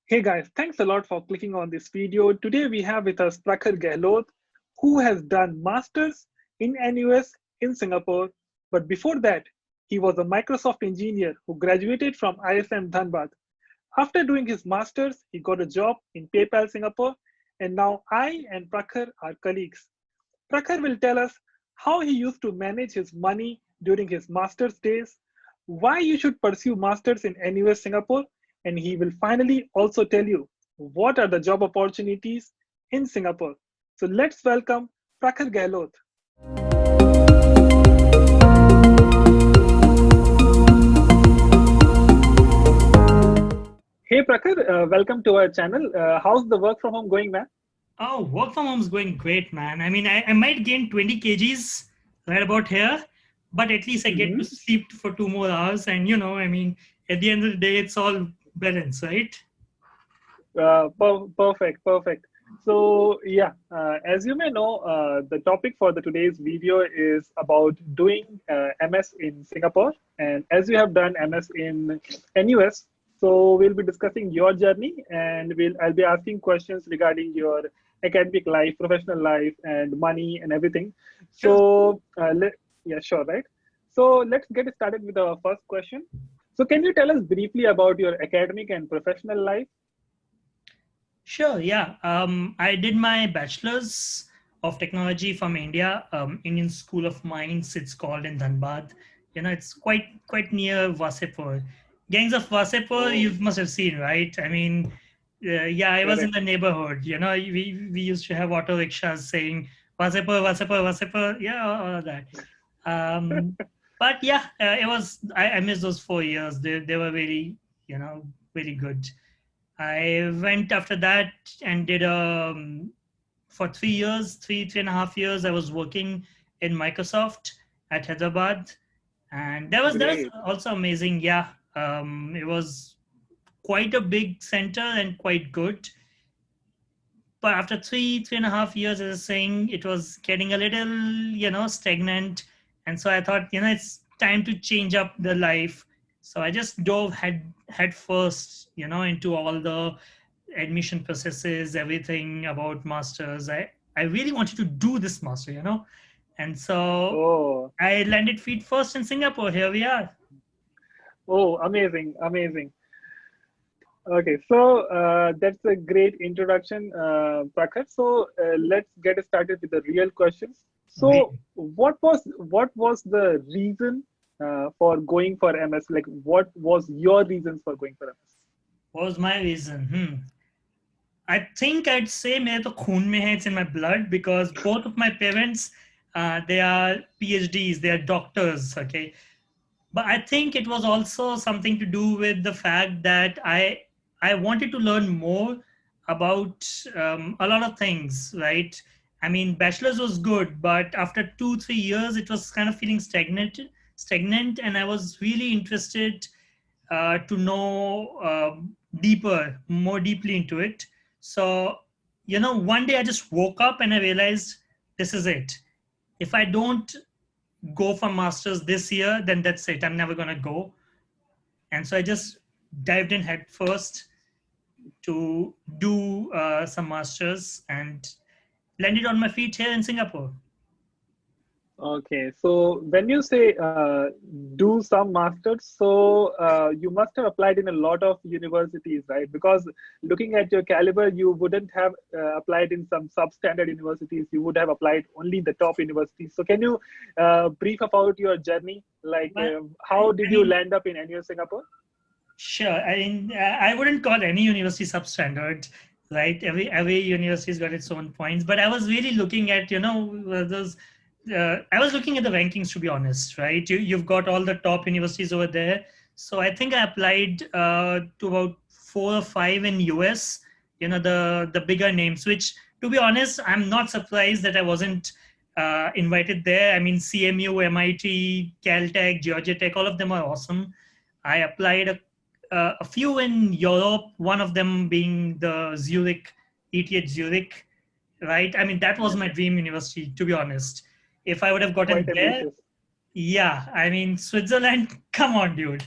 Hey guys, thanks a lot for clicking on this video. Today we have with us Prakhar, who has done masters in NUS in Singapore. But before that, he was a Microsoft engineer who graduated from ISM Dhanbad. After doing his masters, he got a job in PayPal Singapore, and now I and Prakhar are colleagues. Prakhar will tell us how he used to manage his money during his master's days, why you should pursue masters in NUS Singapore, and he will finally also tell you what are the job opportunities in Singapore. So let's welcome Prakhar Gehlot. Hey Prakhar, welcome to our channel. How's the work from home going, man? Oh, work from home is going great, man. I mean, I might gain 20 kgs right about here, but at least I get to Mhm. sleep for 2 more hours. And, I mean, at the end of the day, it's all balance, right? Perfect. So yeah, as you may know, the topic for the today's video is about doing MS in Singapore. And as you have done MS in NUS, so we'll be discussing your journey, and I'll be asking questions regarding your academic life, professional life, and money and everything. Sure. So yeah, sure, right? So let's get started with our first question. So can you tell us briefly about your academic and professional life? Sure, yeah. I did my bachelor's of technology from India, Indian School of Mines. It's called in Dhanbad. It's quite near Wasipur. Gangs of Wasipur, you Oh, must have seen, right? I mean, yeah, I was in correct. the neighborhood. We used to have auto rickshaws saying Wasipur, Wasipur, Wasipur. Yeah, all of that. Um, but yeah, I missed those 4 years. They were really, really good. I went after that and did for 3 years, three and a half years. I was working in Microsoft at Hyderabad, and that was Great. also amazing. Yeah, it was quite a big center and quite good. But after three and a half years, as I was saying, it was getting a little, stagnant, and so I thought, it's time to change up the life. So I just dove head first, into all the admission processes, everything about masters. I really wanted to do this master, and so Oh, I landed feet first in Singapore. Here we are. oh, amazing. Okay, so that's a great introduction, Prakhar. So let's get started with the real questions. Wait, So, what was the reason for going for MS? Like, what was your reasons for going for MS? what was my reason? I think I'd say मेरे तो खून में है, it's in my blood because both of my parents, they are PhDs, they are doctors, okay. But I think it was also something to do with the fact that I wanted to learn more about a lot of things, right? I mean, bachelor's was good, but after 2 3 years, it was kind of feeling stagnant, and I was really interested to know more deeply into it. So, one day I just woke up and I realized this is it. If I don't go for masters this year, then that's it. I'm never gonna go. And so I just dived in head first to do some masters and landed on my feet here in Singapore. Okay, so when you say do some masters, so you must have applied in a lot of universities, right? Because looking at your caliber, you wouldn't have applied in some substandard universities. You would have applied only the top universities. So can you brief about your journey? Like, But how did I you mean, land up in NUS Singapore? sure. I mean, I wouldn't call any university substandard, right? Every university's got its own points. But I was really looking at, those. I was looking at the rankings, to be honest, right? You've got all the top universities over there. So I think I applied to about 4 or 5 in US. The bigger names. Which, to be honest, I'm not surprised that I wasn't invited there. I mean, CMU, MIT, Caltech, Georgia Tech, all of them are awesome. I applied a few in Europe, one of them being the Zurich, ETH Zurich, right? I mean, that was my dream university, to be honest. If I would have gotten Quite there, ambitious. yeah, I mean, Switzerland, come on, dude.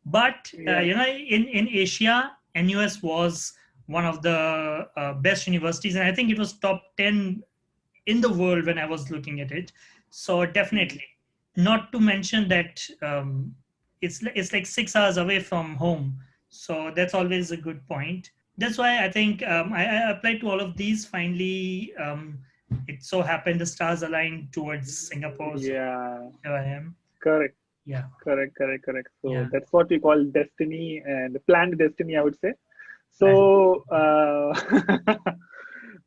But, Yeah. in Asia, NUS was one of the best universities, and I think it was top 10 in the world when I was looking at it. So Mm. definitely, not to mention that it's like 6 hours away from home. So that's always a good point. That's why I think I applied to all of these. Finally, it so happened the stars aligned towards Singapore. So Yeah, here I am. correct, Yeah, correct. So yeah, that's what we call destiny and planned destiny, I would say. plan. So,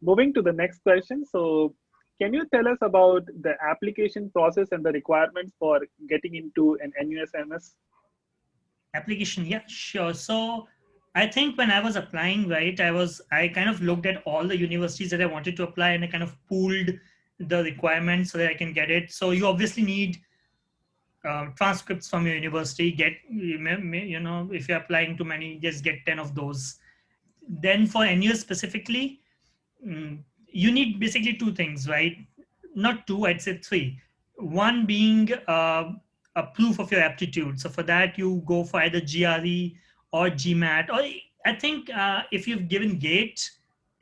moving to the next question. So, can you tell us about the application process and the requirements for getting into an NUS? Application, yeah, sure. So I think when I was applying, right, I kind of looked at all the universities that I wanted to apply and I kind of pooled the requirements so that I can get it. So you obviously need transcripts from your university. If you're applying to many, just get 10 of those. Then for NUS specifically, you need basically two things, right? Not two, I'd say three. One being a proof of your aptitude. So for that, you go for either GRE or GMAT, or I think if you've given GATE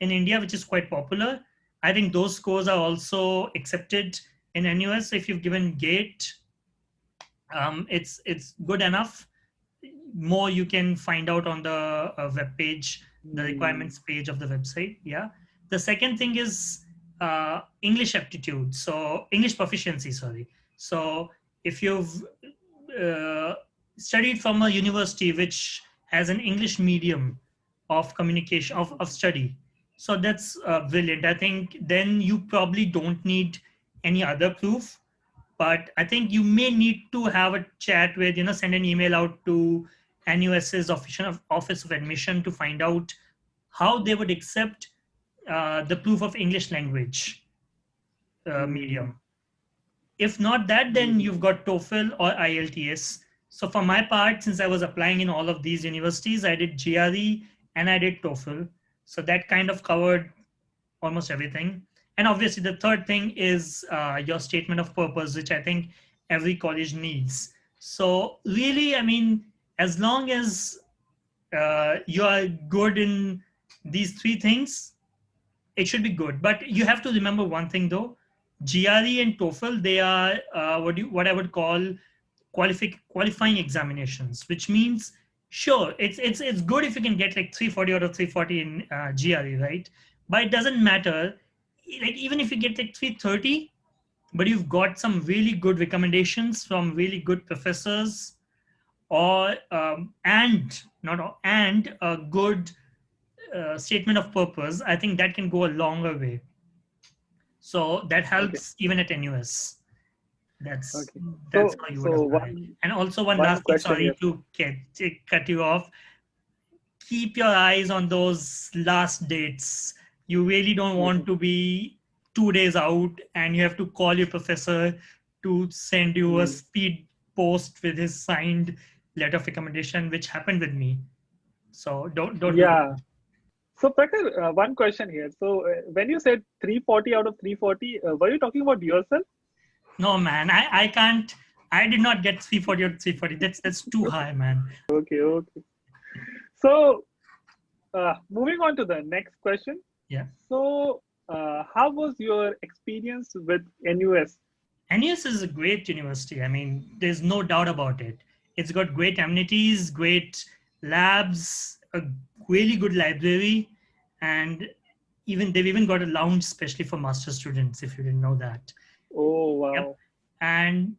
in India, which is quite popular, I think those scores are also accepted in NUS. If you've given GATE, it's good enough. More you can find out on the web page, the Hmm. requirements page of the website. Yeah. The second thing is English aptitude, so English proficiency, sorry. So if you've uh, studied from a university which has an English medium of communication of study, so that's brilliant. I think then you probably don't need any other proof, but I think you may need to have a chat with, send an email out to NUS's official office of admission to find out how they would accept the proof of English language Hmm. medium. If not that, then Hmm. you've got TOEFL or IELTS. So for my part, since I was applying in all of these universities, I did GRE and I did TOEFL. So that kind of covered almost everything. And obviously, the third thing is your statement of purpose, which I think every college needs. So really, I mean, as long as you are good in these three things, it should be good. But you have to remember one thing though: GRE and TOEFL, they are what I would call qualifying examinations, which means sure, it's good if you can get like 340 out of 340 in GRE, right? But it doesn't matter. Like even if you get like 330, but you've got some really good recommendations from really good professors, or and not all- and a good statement of purpose, I think that can go a longer way. So that Okay. helps even at NUS. That's Okay. that's So, how you would so apply. one And also one one last thing, question here. sorry to cut you off. Keep your eyes on those last dates. You really don't want to be 2 days out and you have to call your professor to send you a Hmm. speed post with his signed letter of recommendation, which happened with me. So don't do Yeah. that. So, Prakhar, one question here. So, when you said 340 out of 340, were you talking about yourself? No, man, I can't. I did not get 340 or 340. That's too high, man. Okay, okay. So, moving on to the next question. Yeah. So, how was your experience with NUS? NUS is a great university. I mean, there's no doubt about it. It's got great amenities, great labs, a really good library, and even they've even got a lounge specially for master students. If you didn't know that. Oh, Yep. wow. And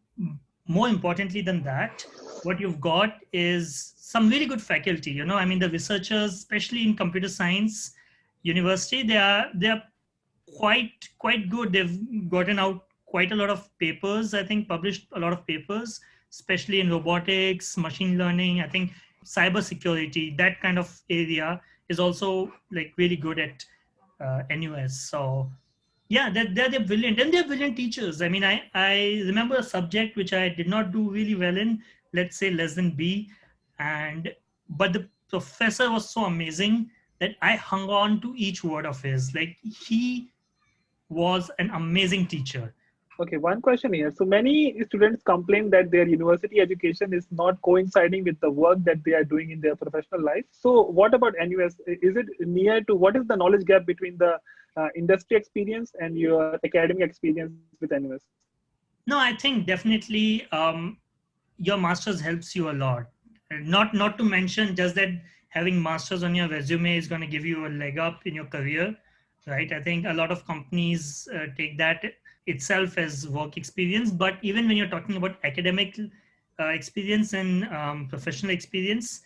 more importantly than that, what you've got is some really good faculty. I mean, the researchers, especially in computer science university, they are quite good. They've gotten out quite a lot of papers. I think published a lot of papers, especially in robotics, machine learning. I think cyber security, that kind of area is also like really good at NUS. So yeah, they're brilliant, and they're brilliant teachers. I mean, I remember a subject which I did not do really well in, let's say less than B, and but the professor was so amazing that I hung on to each word of his. Like he was an amazing teacher. Okay, one question here. So many students complain that their university education is not coinciding with the work that they are doing in their professional life. So what about NUS? Is it near to what is the knowledge gap between the industry experience and your academic experience with NUS? No, I think definitely your master's helps you a lot. Not to mention just that having masters on your resume is going to give you a leg up in your career, right? I think a lot of companies take that itself as work experience. But even when you're talking about academic experience and professional experience,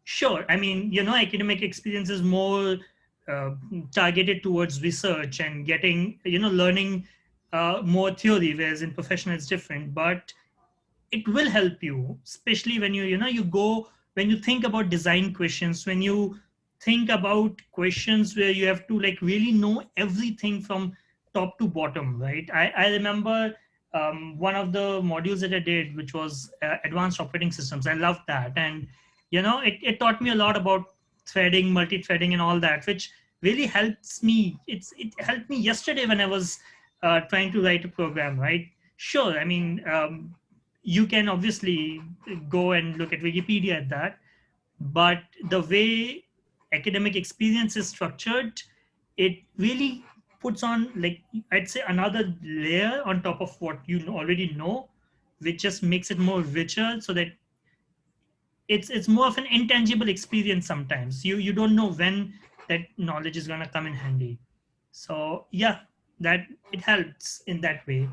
sure. I mean, academic experience is more uh, targeted towards research and getting, learning more theory, whereas in professional it's different. But it will help you, especially when when you think about design questions, when you think about questions where you have to like really know everything from top to bottom, right? I remember one of the modules that I did, which was advanced operating systems. I loved that. And it taught me a lot about threading, multi-threading and all that, which really helps me. It helped me yesterday when I was trying to write a program, right? Sure. I mean, you can obviously go and look at Wikipedia at that, but the way academic experience is structured, it really puts on, like, I'd say, another layer on top of what you already know, which just makes it more richer, so that it's more of an intangible experience. Sometimes you don't know when that knowledge is going to come in handy. So yeah, that it helps in that way.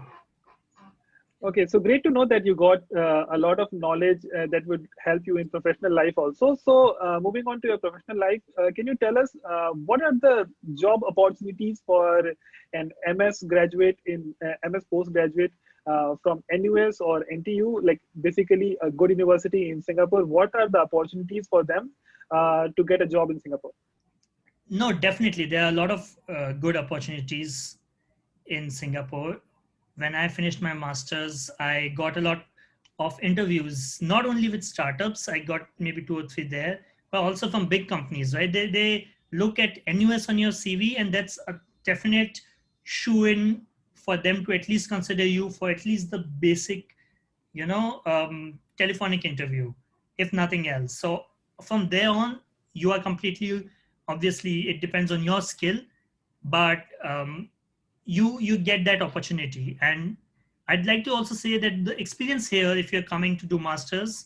Okay, so great to know that you got a lot of knowledge that would help you in professional life also. So moving on to your professional life, can you tell us what are the job opportunities for an MS graduate in MS postgraduate from NUS or NTU, like basically a good university in Singapore? What are the opportunities for them to get a job in Singapore? No, definitely there are a lot of good opportunities in Singapore. When I finished my master's, I got a lot of interviews, not only with startups, I got maybe two or three there, but also from big companies, right? They look at NUS on your CV, and that's a definite shoe in for them to at least consider you for at least the basic, telephonic interview, if nothing else. So from there on, you are completely, obviously, it depends on your skill, but you get that opportunity. And I'd like to also say that the experience here, if you're coming to do masters,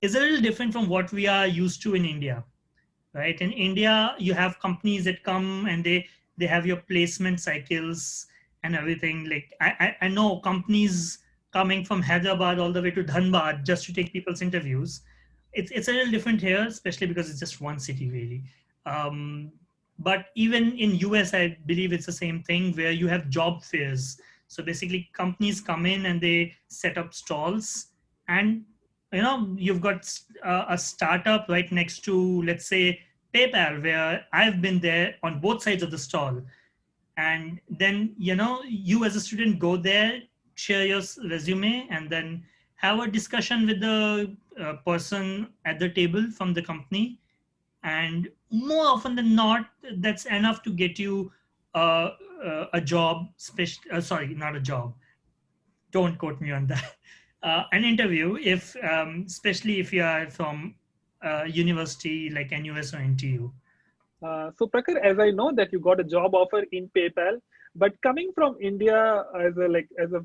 is a little different from what we are used to in India, right? In India, you have companies that come and they have your placement cycles and everything. Like I know companies coming from Hyderabad all the way to Dhanbad just to take people's interviews. It's a little different here, especially because it's just one city really. Um, but even in US, I believe it's the same thing where you have job fairs. So basically, companies come in and they set up stalls, and you've got a startup right next to, let's say, PayPal, where I've been there on both sides of the stall. And then you as a student go there, share your resume, and then have a discussion with the person at the table from the company. And more often than not, that's enough to get you a job, sorry, not a job, don't quote me on that. An interview, if especially if you are from university like NUS or NTU. So Prakhar, as I know that you got a job offer in PayPal, but coming from India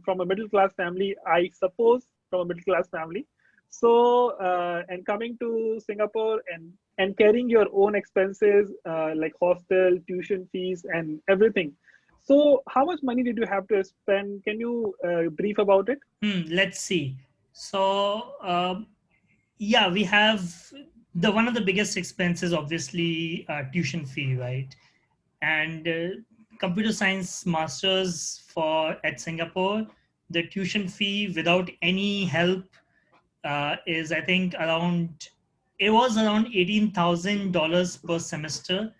from a middle class family, I suppose from a middle class family. So and coming to Singapore and carrying your own expenses like hostel, tuition fees, and everything. So how much money did you have to spend? Can you brief about it? Let's see. So yeah, we have the one of the biggest expenses, obviously, tuition fee, right? And computer science masters for at Singapore, the tuition fee without any help is, I think, it was around $18,000 per semester.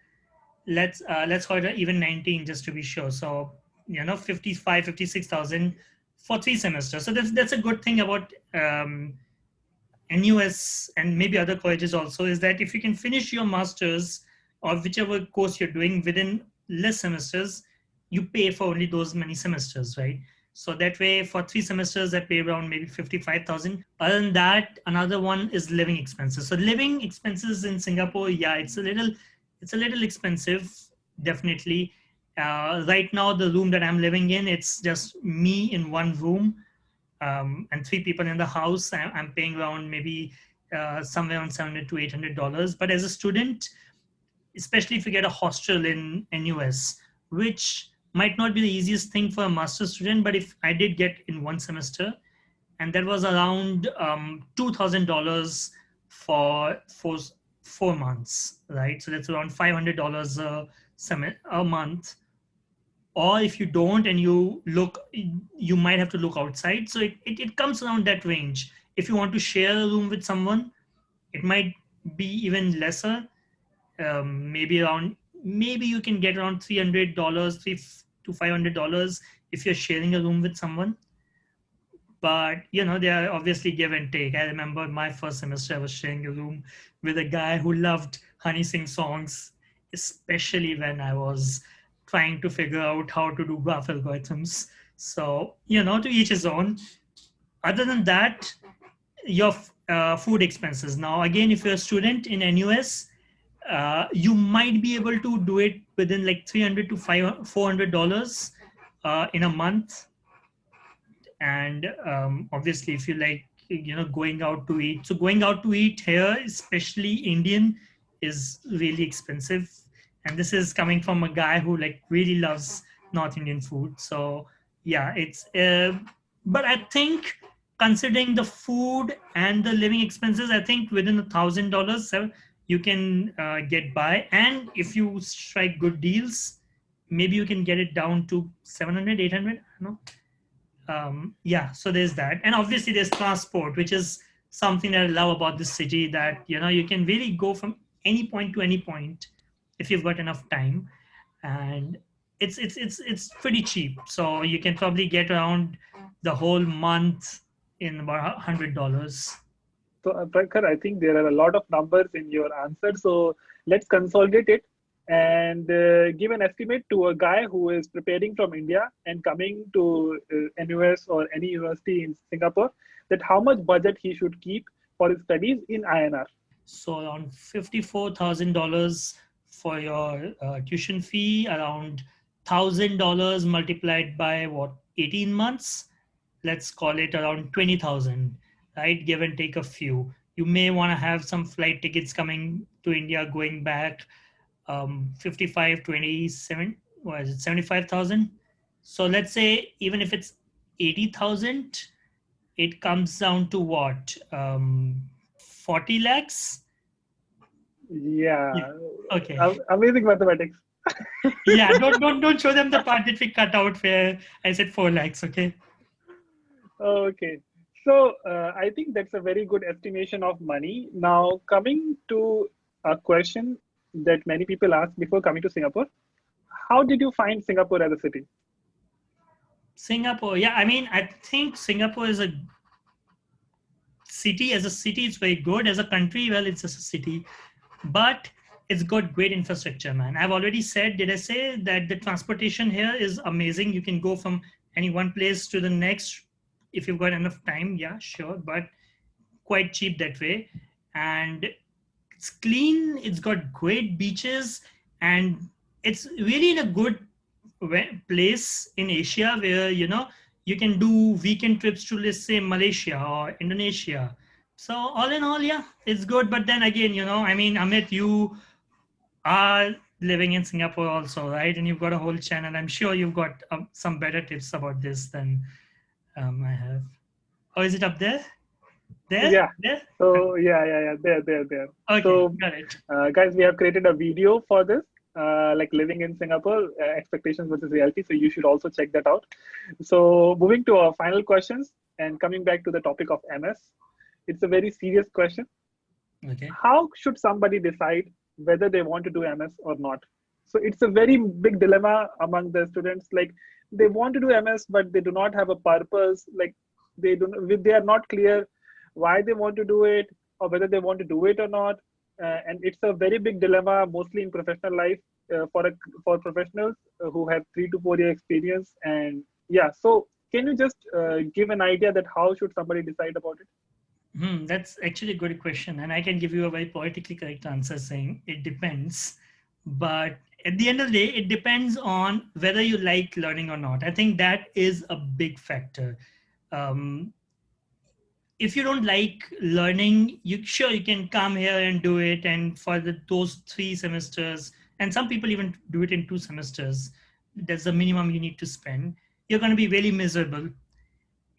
Let's call it even 19 just to be sure. So 55, 56,000 for 3 semesters. So that's a good thing about NUS and maybe other colleges also, is that if you can finish your masters or whichever course you're doing within less semesters, you pay for only those many semesters, right? So that way, for 3 semesters, I pay around maybe 55,000. Other than that, another one is living expenses. So living expenses in Singapore, yeah, it's a little expensive, definitely. Right now, the room that I'm living in, it's just me in one room, and 3 people in the house. I'm paying around maybe somewhere around $700 to $800. But as a student, especially if you get a hostel in NUS, which might not be the easiest thing for a master's student, but if I did get in one semester, and that was around $2,000 for 4 months, right? So that's around $500 a month. Or if you don't and you look, you might have to look outside. So it comes around that range. If you want to share a room with someone, it might be even lesser. Maybe around, maybe you can get around $300, $300 to $500 if you're sharing a room with someone. But they are obviously give and take. I remember my first semester, I was sharing a room with a guy who loved Honey Singh songs, especially when I was trying to figure out how to do graph algorithms. So to each his own. Other than that, your food expenses. Now again, if you're a student in NUS, you might be able to do it within like 300 to $400 in a month. And obviously, if you like, going out to eat. So going out to eat here, especially Indian, is really expensive. And this is coming from a guy who like really loves North Indian food. So yeah, it's. But I think considering the food and the living expenses, I think within $1,000, you can get by. And if you strike good deals, maybe you can get it down to 700, 800. No, yeah, so there's that. And obviously there's transport, which is something that I love about this city, that you can really go from any point to any point if you've got enough time. And it's pretty cheap, so you can probably get around the whole month in about $100. So, Prakhar, I think there are a lot of numbers in your answer. So let's consolidate it and give an estimate to a guy who is preparing from India and coming to NUS or any university in Singapore, that how much budget he should keep for his studies in INR. So around $54,000 for your tuition fee, around $1,000 multiplied by what, 18 months? Let's call it around 20,000, right? Give and take a few. You may want to have some flight tickets coming to India, going back. 55, 27, what is it, 75,000? So let's say even if it's 80,000, it comes down to what? 40 lakhs? Yeah, Yeah. Okay. amazing mathematics. Yeah, don't show them the part that we cut out where I said 4 lakhs, okay? Okay. So I think that's a very good estimation of money. Now, coming to a question that many people ask before coming to Singapore, how did you find Singapore as a city? Singapore, yeah, I mean, I think Singapore is a city. As a city, it's very good. As a country, well, it's just a city. But it's got great infrastructure, man. I've already said, did I say that the transportation here is amazing? You can go from any one place to the next if you've got enough time. Yeah, sure, but quite cheap that way. And it's clean. It's got great beaches, and it's really in a good place in Asia where you can do weekend trips to, let's say, Malaysia or Indonesia. So all in all, yeah, it's good. But then again, I mean, Amit, you are living in Singapore also, right? And you've got a whole channel. I'm sure you've got some better tips about this than I have. Oh, is it up there? There? Yeah. There? So yeah. There. Okay, So got it. guys, we have created a video for this, like living in Singapore, expectations versus reality. So you should also check that out. So moving to our final questions and coming back to the topic of MS, it's a very serious question. Okay. How should somebody decide whether they want to do MS or not? So it's a very big dilemma among the students. Like they want to do MS, but they do not have a purpose. Like they are not clear why they want to do it or whether they want to do it or not. And it's a very big dilemma, mostly in professional life, for professionals who have 3 to 4 year experience. And yeah, so can you just give an idea that how should somebody decide about it? That's actually a good question. And I can give you a very politically correct answer saying it depends. But at the end of the day, it depends on whether you like learning or not. I think that is a big factor. Um, if you don't like learning, you can come here and do it. And for those 3 semesters, and some people even do it in 2 semesters, that's the minimum you need to spend. You're going to be really miserable.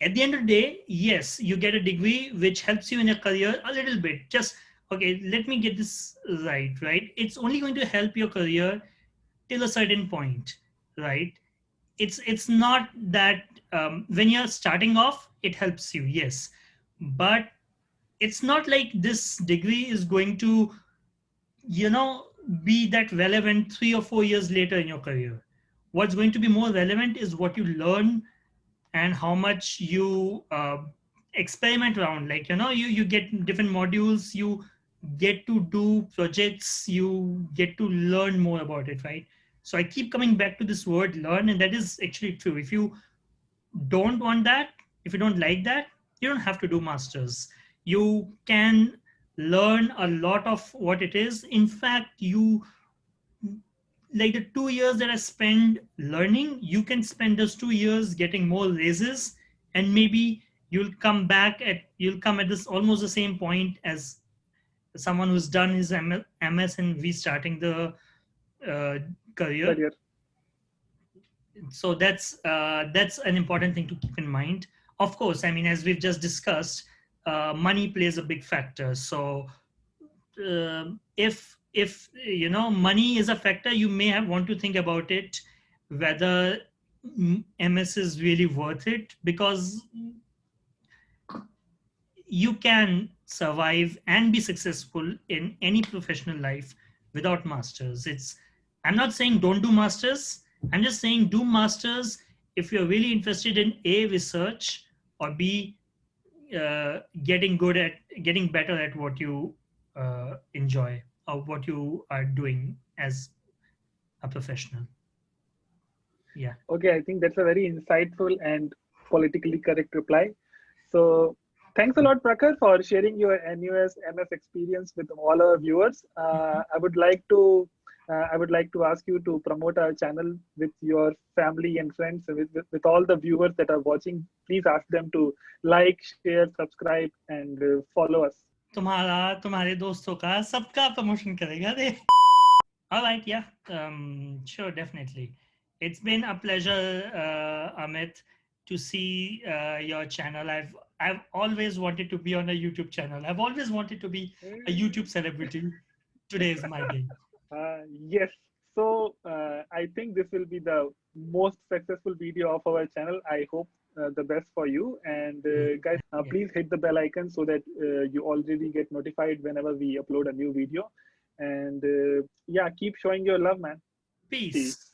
At the end of the day, yes, you get a degree which helps you in your career a little bit. Just, okay, let me get this right? It's only going to help your career till a certain point, right? It's not that when you're starting off, it helps you, yes. But it's not like this degree is going to, you know, be that relevant 3 or 4 years later in your career. What's going to be more relevant is what you learn and how much you experiment around. Like, you get different modules, you get to do projects, you get to learn more about it, right? So I keep coming back to this word learn, and that is actually true. If you don't want that, if you don't like that, you don't have to do masters. You can learn a lot of what it is. In fact, you, like the 2 years that I spend learning, you can spend those 2 years getting more raises, and maybe you'll come at this almost the same point as someone who's done his MS and restarting the career. Career. So that's an important thing to keep in mind. Of course, I mean, as we've just discussed, money plays a big factor. So if money is a factor, you may want to think about it, whether MS is really worth it, because you can survive and be successful in any professional life without masters. I'm not saying don't do masters. I'm just saying do masters if you're really interested in A, research, or B, getting better at what you enjoy or what you are doing as a professional. Yeah. Okay, I think that's a very insightful and politically correct reply. So thanks a lot, Prakhar, for sharing your NUS MS experience with all our viewers. I would like to ask you to promote our channel with your family and friends, with all the viewers that are watching. Please ask them to like, share, subscribe, and follow us. तुम्हारे दोस्तों का सबका promotion करेगा दे. All right, yeah, sure, definitely. It's been a pleasure, Amit, to see your channel. I've always wanted to be on a YouTube channel. I've always wanted to be a YouTube celebrity. Today is my day. Yes. So I think this will be the most successful video of our channel. I hope the best for you. And guys, please hit the bell icon so that you already get notified whenever we upload a new video. And yeah, keep showing your love, man. Peace.